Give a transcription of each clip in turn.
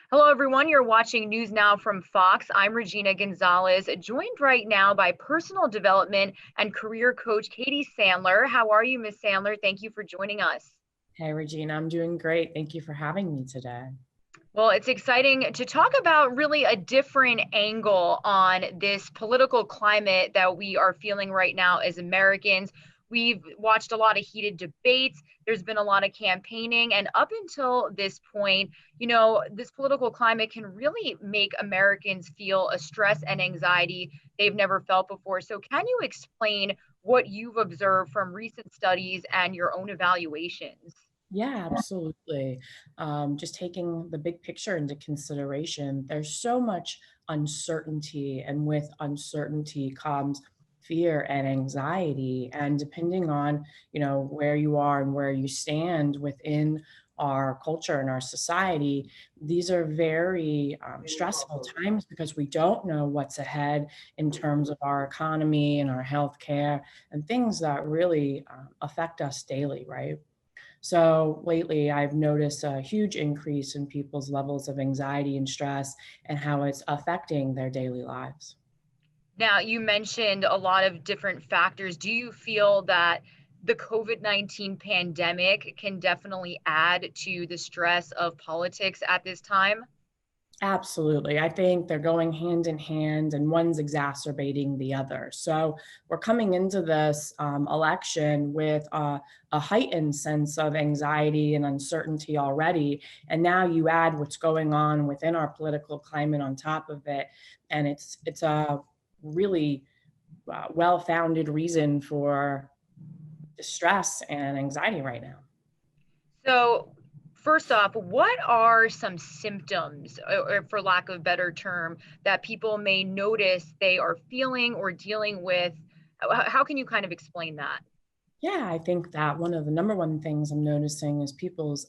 Hello, everyone. You're watching News Now from Fox. I'm Regina Gonzales, joined right now by personal development and career coach Katie Sandler. How are you, Miss Sandler? Thank you for joining us. Hey, Regina, I'm doing great. Thank you for having me today. Well, it's exciting to talk about really a different angle on this political climate that we are feeling right now as Americans. We've watched a lot of heated debates. There's been a lot of campaigning. And up until this point, this political climate can really make Americans feel a stress and anxiety they've never felt before. So, can you explain what you've observed from recent studies and your own evaluations? Yeah, absolutely. Just taking the big picture into consideration, there's so much uncertainty, and with uncertainty comes fear and anxiety. And depending on, where you are and where you stand within our culture and our society, these are very stressful times because we don't know what's ahead in terms of our economy and our healthcare and things that really affect us daily, right? So lately, I've noticed a huge increase in people's levels of anxiety and stress and how it's affecting their daily lives. Now, you mentioned a lot of different factors. Do you feel that the COVID-19 pandemic can definitely add to the stress of politics at this time? Absolutely. I think they're going hand in hand and one's exacerbating the other. So we're coming into this election with a heightened sense of anxiety and uncertainty already. And now you add what's going on within our political climate on top of it. And it's a really well-founded reason for distress and anxiety right now. So, first off, what are some symptoms, or for lack of a better term, that people may notice they are feeling or dealing with? How can you kind of explain that? Yeah, I think that one of the number one things I'm noticing is people's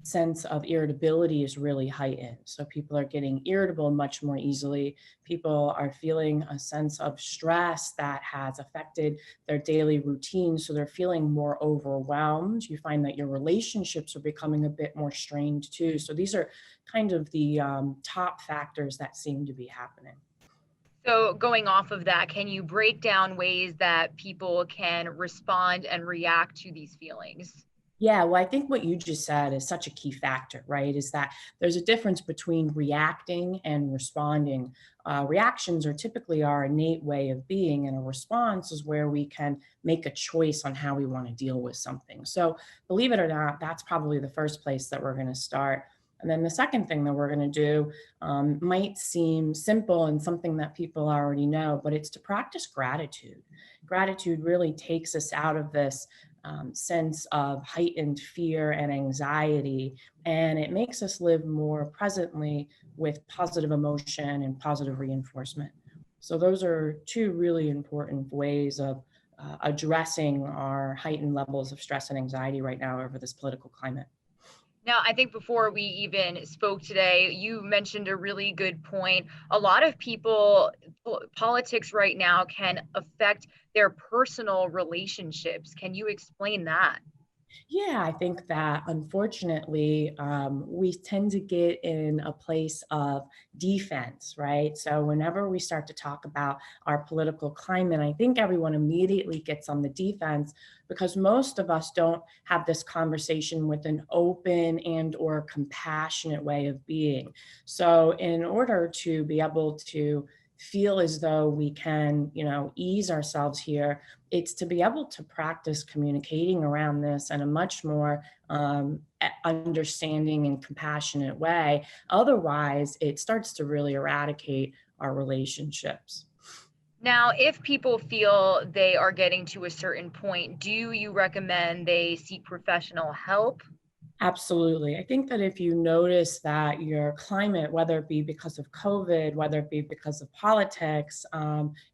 sense of irritability is really heightened. So people are getting irritable much more easily. People are feeling a sense of stress that has affected their daily routine. So they're feeling more overwhelmed. You find that your relationships are becoming a bit more strained too. So these are kind of the top factors that seem to be happening. So, going off of that, can you break down ways that people can respond and react to these feelings? Yeah, well, I think what you just said is such a key factor, right? Is that there's a difference between reacting and responding. Reactions are typically our innate way of being, and a response is where we can make a choice on how we want to deal with something. So, believe it or not, that's probably the first place that we're going to start. And then the second thing that we're going to do might seem simple and something that people already know, but it's to practice gratitude. Gratitude really takes us out of this sense of heightened fear and anxiety. And it makes us live more presently with positive emotion and positive reinforcement. So, those are two really important ways of addressing our heightened levels of stress and anxiety right now over this political climate. Now, I think before we even spoke today, you mentioned a really good point. A lot of people, politics right now can affect their personal relationships. Can you explain that? Yeah, I think that unfortunately, we tend to get in a place of defense, right? So, whenever we start to talk about our political climate, I think everyone immediately gets on the defense because most of us don't have this conversation with an open and or compassionate way of being. So, in order to be able to feel as though we can, ease ourselves here, it's to be able to practice communicating around this in a much more understanding and compassionate way. Otherwise, it starts to really eradicate our relationships. Now, if people feel they are getting to a certain point, do you recommend they seek professional help? Absolutely. I think that if you notice that your climate, whether it be because of COVID, whether it be because of politics,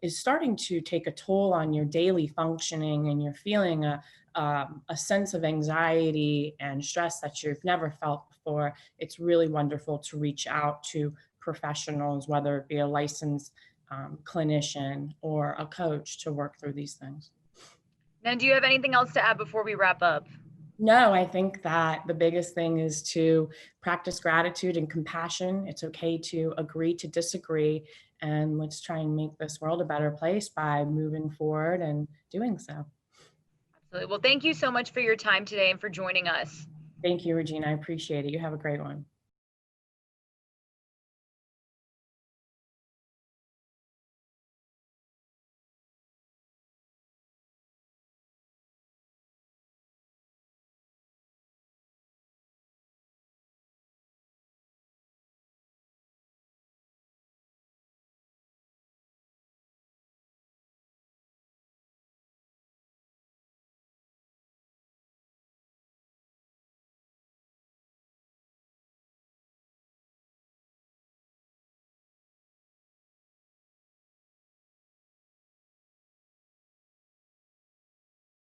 is starting to take a toll on your daily functioning and you're feeling a sense of anxiety and stress that you've never felt before, it's really wonderful to reach out to professionals, whether it be a licensed clinician or a coach to work through these things. Now, do you have anything else to add before we wrap up? No, I think that the biggest thing is to practice gratitude and compassion. It's okay to agree to disagree, and let's try and make this world a better place by moving forward and doing so. Absolutely. Well, thank you so much for your time today and for joining us. Thank you, Regina. I appreciate it. You have a great one.